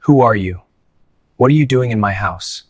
Who are you? What are you doing in my house?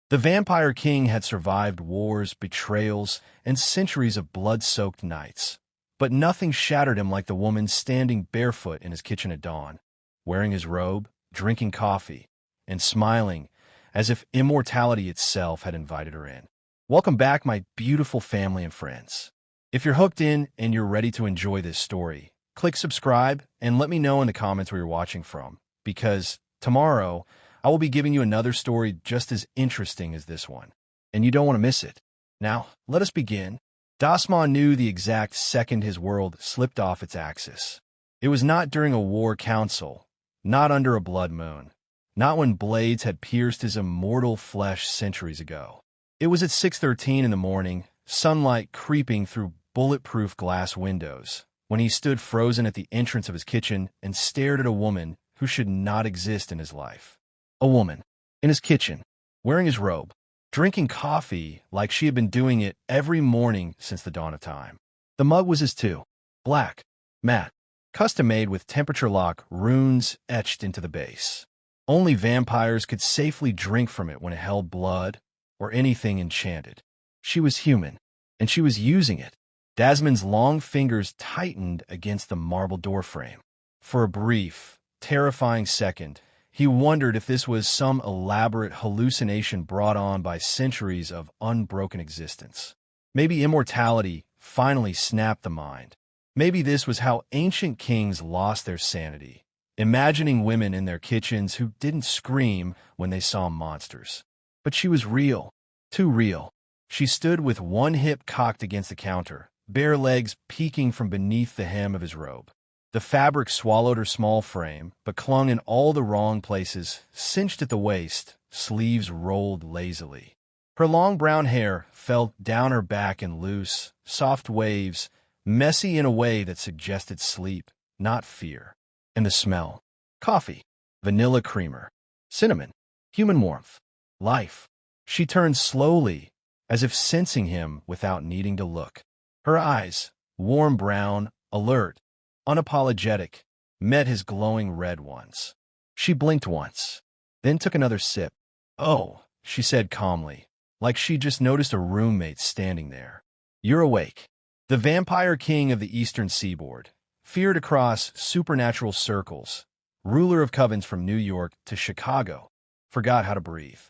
The Vampire King had survived wars, betrayals, and centuries of blood-soaked nights. But nothing shattered him like the woman standing barefoot in his kitchen at dawn, wearing his robe, drinking coffee, and smiling as if immortality itself had invited her in. Welcome back, my beautiful family and friends. If you're hooked in and you're ready to enjoy this story, click subscribe and let me know in the comments where you're watching from, because tomorrow I will be giving you another story just as interesting as this one, and you don't want to miss it. Now, let us begin. Dasman knew the exact second his world slipped off its axis. It was not during a war council, not under a blood moon, not when blades had pierced his immortal flesh centuries ago. It was at 6:13 in the morning, sunlight creeping through bulletproof glass windows, when he stood frozen at the entrance of his kitchen and stared at a woman who should not exist in his life. A woman, in his kitchen, wearing his robe, drinking coffee like she had been doing it every morning since the dawn of time. The mug was his too, black, matte, custom-made with temperature lock runes etched into the base. Only vampires could safely drink from it when it held blood or anything enchanted. She was human, and she was using it. Dasman's long fingers tightened against the marble doorframe. For a brief, terrifying second, he wondered if this was some elaborate hallucination brought on by centuries of unbroken existence. Maybe immortality finally snapped the mind. Maybe this was how ancient kings lost their sanity, imagining women in their kitchens who didn't scream when they saw monsters. But she was real, too real. She stood with one hip cocked against the counter, bare legs peeking from beneath the hem of his robe. The fabric swallowed her small frame, but clung in all the wrong places, cinched at the waist, sleeves rolled lazily. Her long brown hair fell down her back in loose, soft waves, messy in a way that suggested sleep, not fear. And the smell: coffee, vanilla creamer, cinnamon, human warmth, life. She turned slowly, as if sensing him without needing to look. Her eyes, warm brown, alert, unapologetic, met his glowing red ones. She blinked once, then took another sip. "Oh," she said calmly, like she just noticed a roommate standing there. "You're awake." The Vampire King of the Eastern Seaboard, feared across supernatural circles, ruler of covens from New York to Chicago, forgot how to breathe.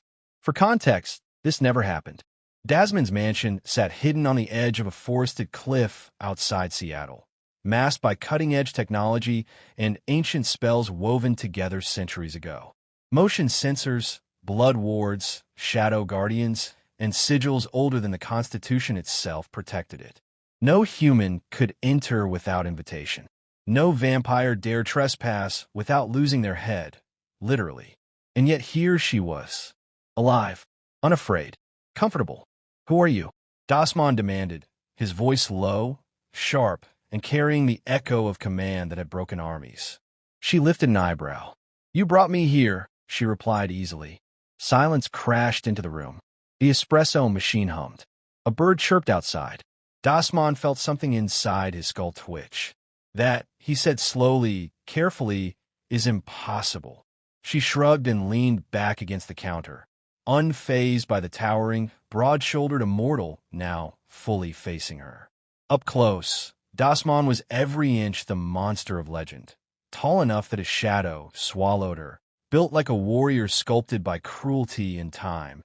For context, this never happened. Dasman's mansion sat hidden on the edge of a forested cliff outside Seattle, masked by cutting-edge technology and ancient spells woven together centuries ago. Motion sensors, blood wards, shadow guardians, and sigils older than the Constitution itself protected it. No human could enter without invitation. No vampire dared trespass without losing their head, literally. And yet here she was, alive, unafraid, comfortable. "Who are you?" Dasman demanded, his voice low, sharp, and carrying the echo of command that had broken armies. She lifted an eyebrow. "You brought me here," she replied easily. Silence crashed into the room. The espresso machine hummed. A bird chirped outside. Dasman felt something inside his skull twitch. "That," he said slowly, carefully, "is impossible." She shrugged and leaned back against the counter, unfazed by the towering, broad-shouldered immortal now fully facing her. Up close, Dasman was every inch the monster of legend, tall enough that his shadow swallowed her, built like a warrior sculpted by cruelty and time,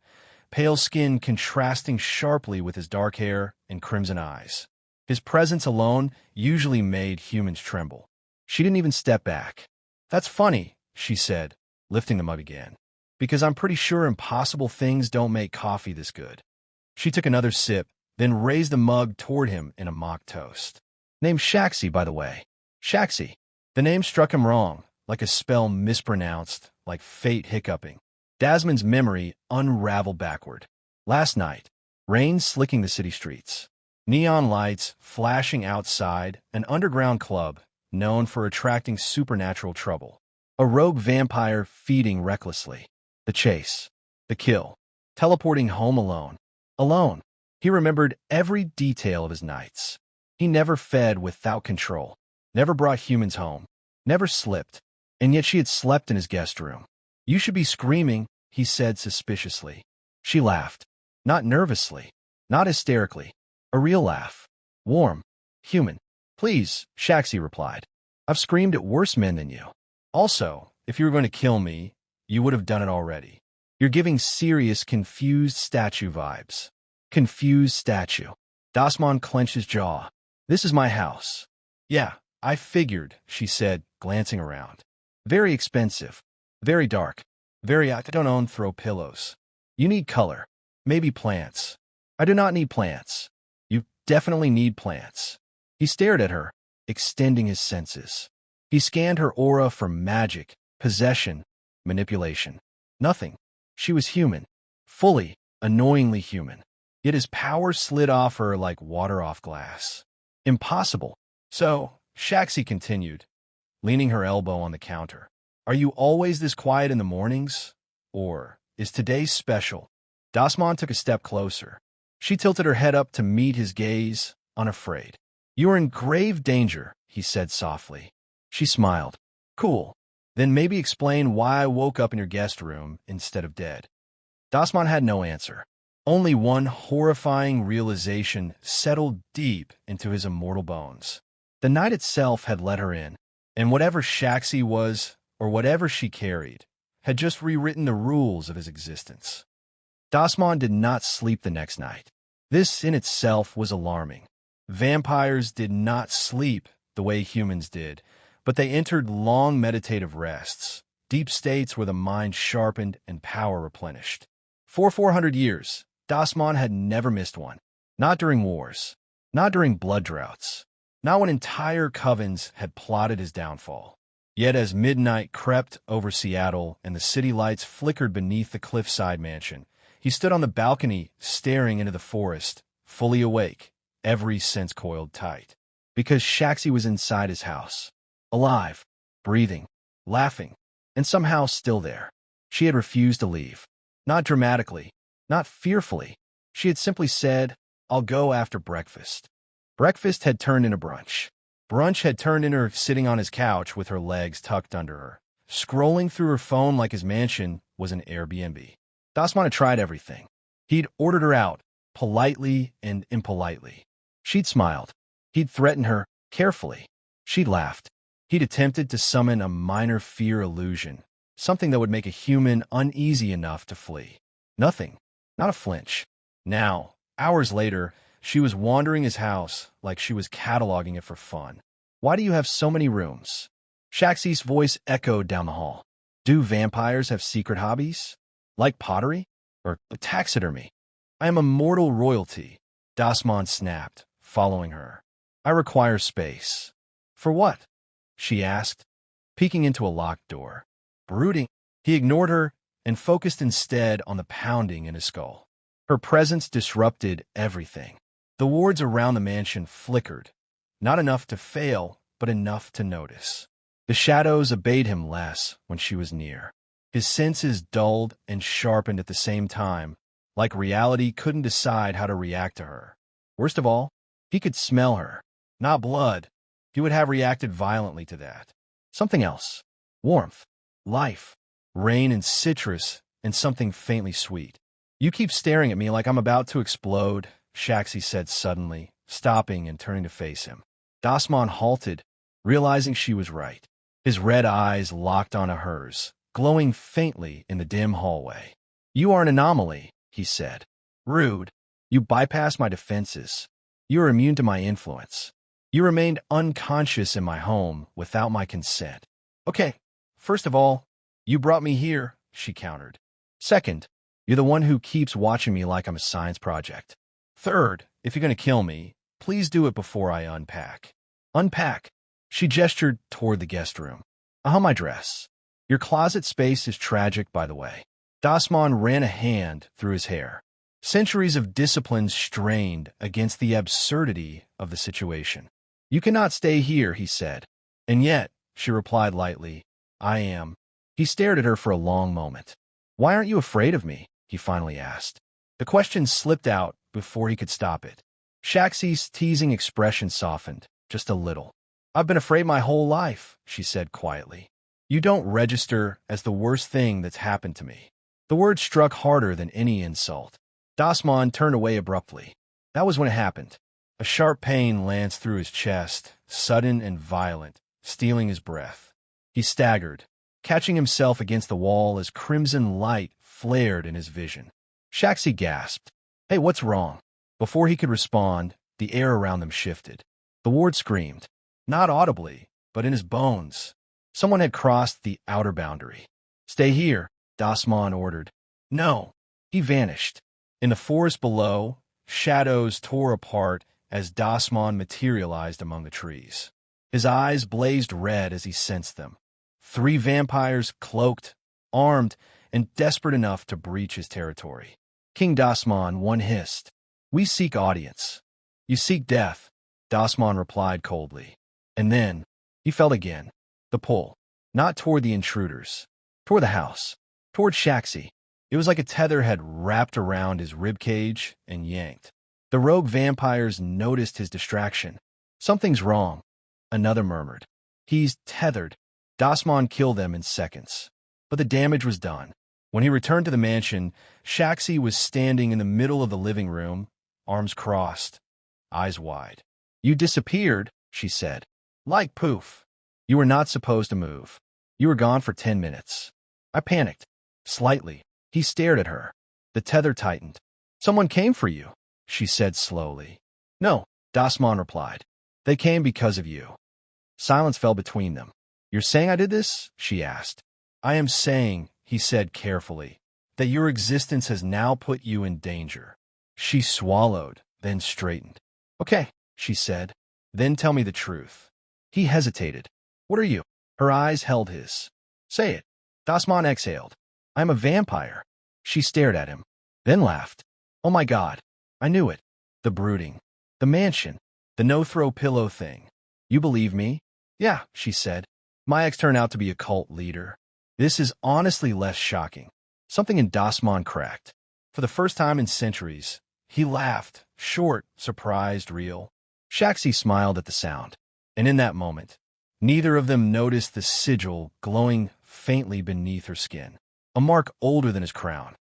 pale skin contrasting sharply with his dark hair and crimson eyes. His presence alone usually made humans tremble. She didn't even step back. "That's funny," she said, lifting the mug again, "because I'm pretty sure impossible things don't make coffee this good." She took another sip, then raised the mug toward him in a mock toast. "Name's SHAXXY, by the way." SHAXXY. The name struck him wrong, like a spell mispronounced, like fate hiccuping. Dasman's memory unraveled backward. Last night, rain slicking the city streets, neon lights flashing outside an underground club known for attracting supernatural trouble, a rogue vampire feeding recklessly, the chase, the kill, teleporting home alone. Alone. He remembered every detail of his nights. He never fed without control, never brought humans home, Never slipped. And yet she had slept in his guest room. You should be screaming, he said suspiciously. She laughed. Not nervously. Not hysterically. A real laugh. Warm. Human. Please, SHAXXY replied. I've screamed at worse men than you. Also, if you were going to kill me, you would have done it already. You're giving serious confused statue vibes. Confused statue. Dasman clenched his jaw. This is my house. Yeah, I figured, she said, glancing around. Very expensive. Very dark. I don't own throw pillows. You need color. Maybe plants. I do not need plants. You definitely need plants. He stared at her, extending his senses. He scanned her aura for magic, possession, manipulation. Nothing. She was human. Fully, annoyingly human. Yet his power slid off her like water off glass. Impossible. So, SHAXXY continued, leaning her elbow on the counter. Are you always this quiet in the mornings? Or is today special? Dasman took a step closer. She tilted her head up to meet his gaze, unafraid. You are in grave danger, he said softly. She smiled. Cool. Then maybe explain why I woke up in your guest room instead of dead. Dasman had no answer. Only one horrifying realization settled deep into his immortal bones. The night itself had let her in, and whatever SHAXXY was, or whatever she carried, had just rewritten the rules of his existence. Dasman did not sleep the next night. This in itself was alarming. Vampires did not sleep the way humans did, but they entered long meditative rests, deep states where the mind sharpened and power replenished. For 400 years, Dasman had never missed one. Not during wars. Not during blood droughts. Not when entire covens had plotted his downfall. Yet as midnight crept over Seattle and the city lights flickered beneath the cliffside mansion, he stood on the balcony staring into the forest, fully awake, every sense coiled tight. Because SHAXXY was inside his house. Alive, breathing, laughing, and somehow still there. She had refused to leave. Not dramatically, not fearfully. She had simply said, I'll go after breakfast. Breakfast had turned into brunch. Brunch had turned into her sitting on his couch with her legs tucked under her, scrolling through her phone like his mansion was an Airbnb. Dasman had tried everything. He'd ordered her out, politely and impolitely. She'd smiled. He'd threatened her, carefully. She'd laughed. He'd attempted to summon a minor fear illusion, something that would make a human uneasy enough to flee. Nothing. Not a flinch. Now, hours later, she was wandering his house like she was cataloging it for fun. Why do you have so many rooms? SHAXXY's voice echoed down the hall. Do vampires have secret hobbies? Like pottery? Or taxidermy? I am immortal royalty, Dasman snapped, following her. I require space. For what? She asked, peeking into a locked door. Brooding. He ignored her and focused instead on the pounding in his skull. Her presence disrupted everything. The wards around the mansion flickered, not enough to fail, but enough to notice. The shadows obeyed him less when she was near. His senses dulled and sharpened at the same time, like reality couldn't decide how to react to her. Worst of all, he could smell her. Not blood. He would have reacted violently to that. Something else. Warmth. Life. Rain and citrus and something faintly sweet. You keep staring at me like I'm about to explode, SHAXXY said suddenly, stopping and turning to face him. Dasman halted, realizing she was right. His red eyes locked onto hers, glowing faintly in the dim hallway. You are an anomaly, he said. Rude. You bypassed my defenses. You are immune to my influence. You remained unconscious in my home without my consent. Okay, first of all, you brought me here, she countered. Second, you're the one who keeps watching me like I'm a science project. Third, if you're going to kill me, please do it before I unpack. Unpack. She gestured toward the guest room. My dress. Your closet space is tragic, by the way. Dasman ran a hand through his hair. Centuries of discipline strained against the absurdity of the situation. You cannot stay here, he said. And yet, she replied lightly, I am. He stared at her for a long moment. Why aren't you afraid of me? He finally asked. The question slipped out before he could stop it. SHAXXY's teasing expression softened, just a little. I've been afraid my whole life, she said quietly. You don't register as the worst thing that's happened to me. The word struck harder than any insult. Dasmon turned away abruptly. That was when it happened. A sharp pain lanced through his chest, sudden and violent, stealing his breath. He staggered, catching himself against the wall as crimson light flared in his vision. SHAXXY gasped. Hey, what's wrong? Before he could respond, the air around them shifted. The ward screamed, not audibly, but in his bones. Someone had crossed the outer boundary. Stay here, Dasmon ordered. No. He vanished. In the forest below, shadows tore apart as Dasmon materialized among the trees. His eyes blazed red as he sensed them. 3 vampires cloaked, armed, and desperate enough to breach his territory. King Dasmon, one hissed. We seek audience. You seek death, Dasmon replied coldly. And then, he felt again. The pull. Not toward the intruders. Toward the house. Toward SHAXXY. It was like a tether had wrapped around his ribcage and yanked. The rogue vampires noticed his distraction. Something's wrong, another murmured. He's tethered. Dasmon killed them in seconds. But the damage was done. When he returned to the mansion, SHAXXY was standing in the middle of the living room, arms crossed, eyes wide. You disappeared, she said. Like poof. You were not supposed to move. You were gone for 10 minutes. I panicked. Slightly. He stared at her. The tether tightened. Someone came for you, she said slowly. No, Dasmon replied. They came because of you. Silence fell between them. You're saying I did this? She asked. I am saying, he said carefully, that your existence has now put you in danger. She swallowed, then straightened. Okay, she said. Then tell me the truth. He hesitated. What are you? Her eyes held his. Say it. Dasmon exhaled. I'm a vampire. She stared at him, then laughed. Oh my God. I knew it. The brooding. The mansion. The no-throw pillow thing. You believe me? Yeah, she said. My ex turned out to be a cult leader. This is honestly less shocking. Something in Dasmon cracked. For the first time in centuries, he laughed, short, surprised, real. SHAXXY smiled at the sound. And in that moment, neither of them noticed the sigil glowing faintly beneath her skin. A mark older than his crown.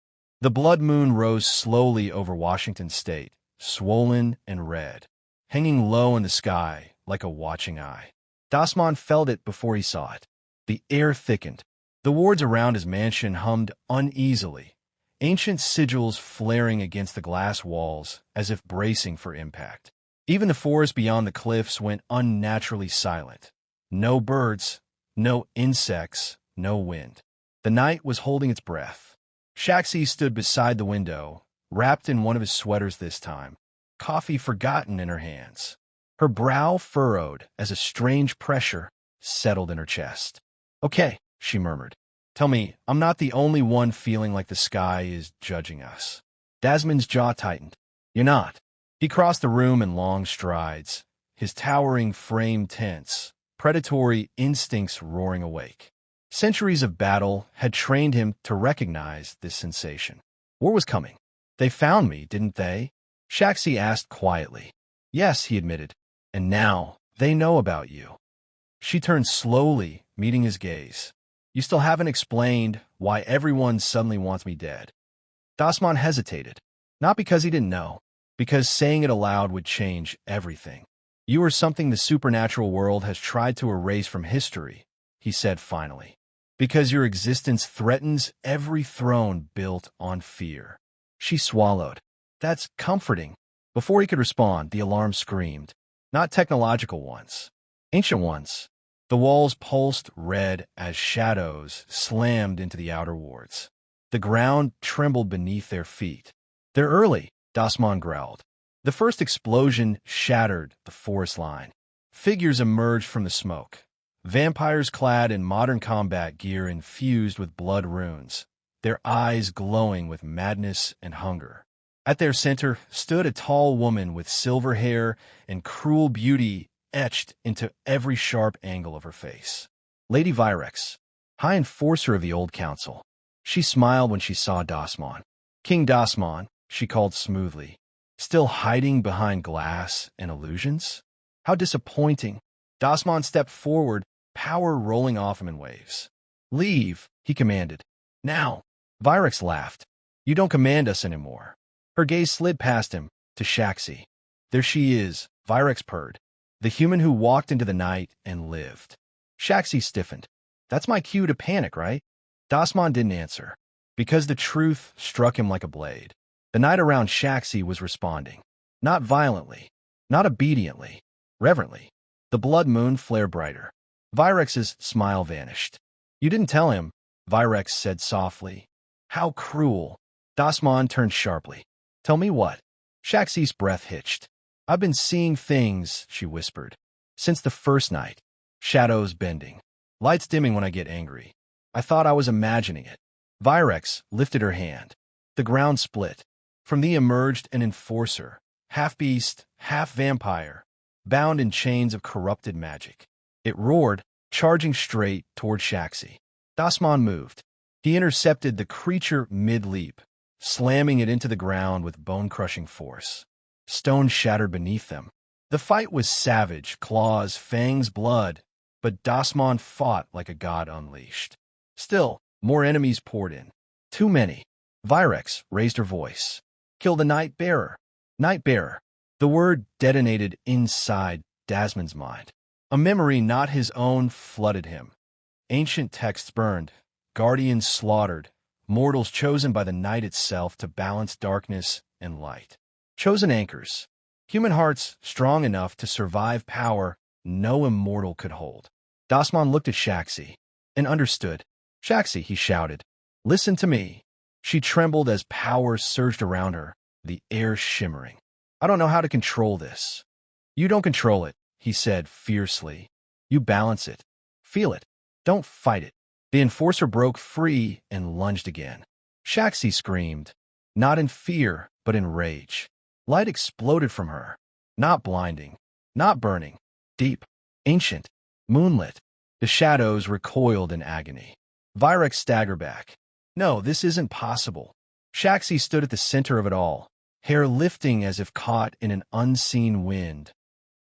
The blood moon rose slowly over Washington state, swollen and red, hanging low in the sky like a watching eye. Dasmon felt it before he saw it. The air thickened. The wards around his mansion hummed uneasily, ancient sigils flaring against the glass walls as if bracing for impact. Even the forest beyond the cliffs went unnaturally silent. No birds, no insects, no wind. The night was holding its breath. SHAXXY stood beside the window, wrapped in one of his sweaters this time, coffee forgotten in her hands. Her brow furrowed as a strange pressure settled in her chest. Okay, she murmured. Tell me, I'm not the only one feeling like the sky is judging us. Dasmon's jaw tightened. You're not. He crossed the room in long strides, his towering frame tense, predatory instincts roaring awake. Centuries of battle had trained him to recognize this sensation. War was coming. They found me, didn't they? SHAXXY asked quietly. Yes, he admitted. And now they know about you. She turned slowly, meeting his gaze. You still haven't explained why everyone suddenly wants me dead. Dasmon hesitated. Not because he didn't know, because saying it aloud would change everything. You are something the supernatural world has tried to erase from history, he said finally. Because your existence threatens every throne built on fear. She swallowed. That's comforting. Before he could respond, the alarm screamed. Not technological ones. Ancient ones. The walls pulsed red as shadows slammed into the outer wards. The ground trembled beneath their feet. They're early, Dasmon growled. The first explosion shattered the forest line. Figures emerged from the smoke. Vampires clad in modern combat gear infused with blood runes, their eyes glowing with madness and hunger. At their center stood a tall woman with silver hair and cruel beauty etched into every sharp angle of her face. Lady Virex, high enforcer of the old council. She smiled when she saw Dasmon. King Dasmon, she called smoothly. Still hiding behind glass and illusions? How disappointing. Dasmon stepped forward, power rolling off him in waves. "Leave," he commanded. "Now." Virex laughed. "You don't command us anymore." Her gaze slid past him, to SHAXXY. "There she is," Virex purred. "The human who walked into the night and lived." SHAXXY stiffened. "That's my cue to panic, right?" Dasmon didn't answer, because the truth struck him like a blade. The night around SHAXXY was responding. Not violently, not obediently, reverently. The blood moon flared brighter. Virex's smile vanished. "You didn't tell him," Virex said softly. "How cruel." Dasmon turned sharply. "Tell me what?" SHAXXY's breath hitched. "I've been seeing things," she whispered. "Since the first night. Shadows bending. Lights dimming when I get angry. I thought I was imagining it." Virex lifted her hand. The ground split. From thee emerged an enforcer, half beast, half vampire, bound in chains of corrupted magic. It roared, charging straight toward SHAXXY. Dasmon moved. He intercepted the creature mid-leap, slamming it into the ground with bone-crushing force. Stone shattered beneath them. The fight was savage, claws, fangs, blood, but Dasmon fought like a god unleashed. Still, more enemies poured in. Too many. Virex raised her voice. "Kill the nightbearer." Nightbearer. The word detonated inside Dasmon's mind. A memory not his own flooded him. Ancient texts burned, guardians slaughtered, mortals chosen by the night itself to balance darkness and light. Chosen anchors. Human hearts strong enough to survive power no immortal could hold. Dasmon looked at SHAXXY and understood. "SHAXXY," he shouted, "listen to me." She trembled as power surged around her, the air shimmering. "I don't know how to control this." "You don't control it," he said fiercely. "You balance it. Feel it. Don't fight it." The enforcer broke free and lunged again. SHAXXY screamed, not in fear, but in rage. Light exploded from her, not blinding, not burning, deep, ancient, moonlit. The shadows recoiled in agony. Virex staggered back. "No, this isn't possible." SHAXXY stood at the center of it all, hair lifting as if caught in an unseen wind,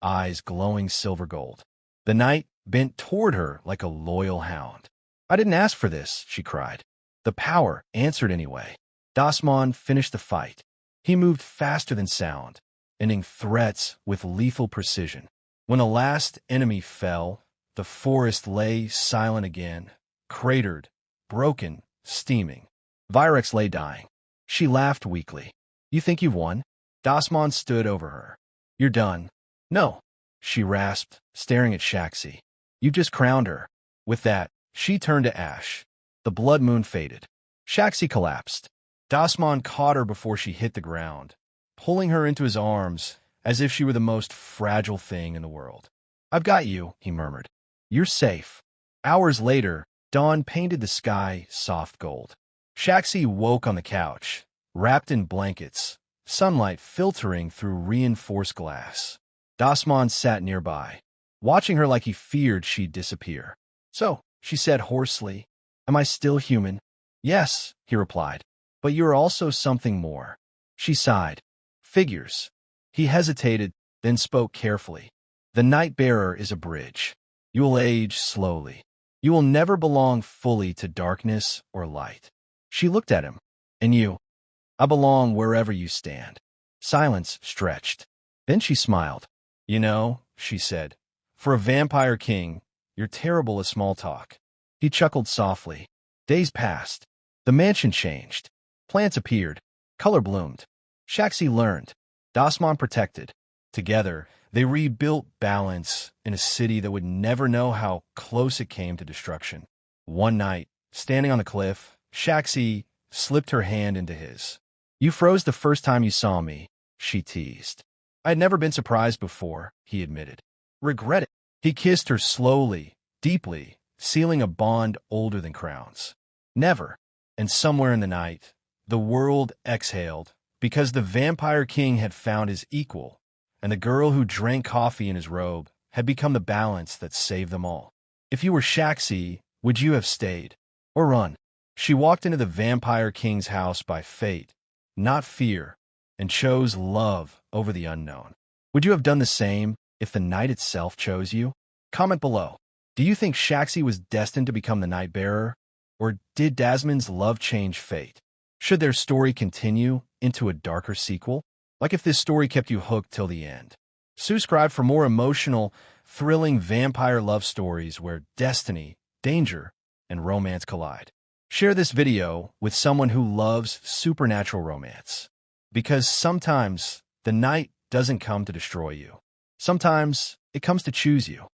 eyes glowing silver gold. The night bent toward her like a loyal hound. "I didn't ask for this," she cried. The power answered anyway. Dasmon finished the fight. He moved faster than sound, ending threats with lethal precision. When the last enemy fell, the forest lay silent again, cratered, broken, steaming. Virex lay dying. She laughed weakly. "You think you've won?" Dasmon stood over her. "You're done." "No," she rasped, staring at SHAXXY. "You just crowned her." With that, she turned to ash. The blood moon faded. SHAXXY collapsed. Dasmon caught her before she hit the ground, pulling her into his arms as if she were the most fragile thing in the world. "I've got you," he murmured. "You're safe." Hours later, dawn painted the sky soft gold. SHAXXY woke on the couch, wrapped in blankets, sunlight filtering through reinforced glass. Dasmon sat nearby, watching her like he feared she'd disappear. "So," she said hoarsely, "am I still human?" "Yes," he replied, "but you're also something more." She sighed. "Figures." He hesitated, then spoke carefully. "The nightbearer is a bridge. You will age slowly. You will never belong fully to darkness or light." She looked at him. "And you?" "I belong wherever you stand." Silence stretched. Then she smiled. "You know," she said, "for a vampire king, you're terrible at small talk." He chuckled softly. Days passed. The mansion changed. Plants appeared. Color bloomed. SHAXXY learned. Dasmon protected. Together, they rebuilt balance in a city that would never know how close it came to destruction. One night, standing on the cliff, SHAXXY slipped her hand into his. "You froze the first time you saw me," she teased. "I had never been surprised before," he admitted. "Regret it." He kissed her slowly, deeply, sealing a bond older than crowns. Never. And somewhere in the night, the world exhaled, because the vampire king had found his equal, and the girl who drank coffee in his robe had become the balance that saved them all. If you were SHAXXY, would you have stayed? Or run? She walked into the vampire king's house by fate, not fear, and chose love over the unknown. Would you have done the same if the night itself chose you? Comment below. Do you think SHAXXY was destined to become the nightbearer? Or did Desmond's love change fate? Should their story continue into a darker sequel? Like if this story kept you hooked till the end. Subscribe for more emotional, thrilling vampire love stories where destiny, danger, and romance collide. Share this video with someone who loves supernatural romance. Because sometimes the night doesn't come to destroy you. Sometimes it comes to choose you.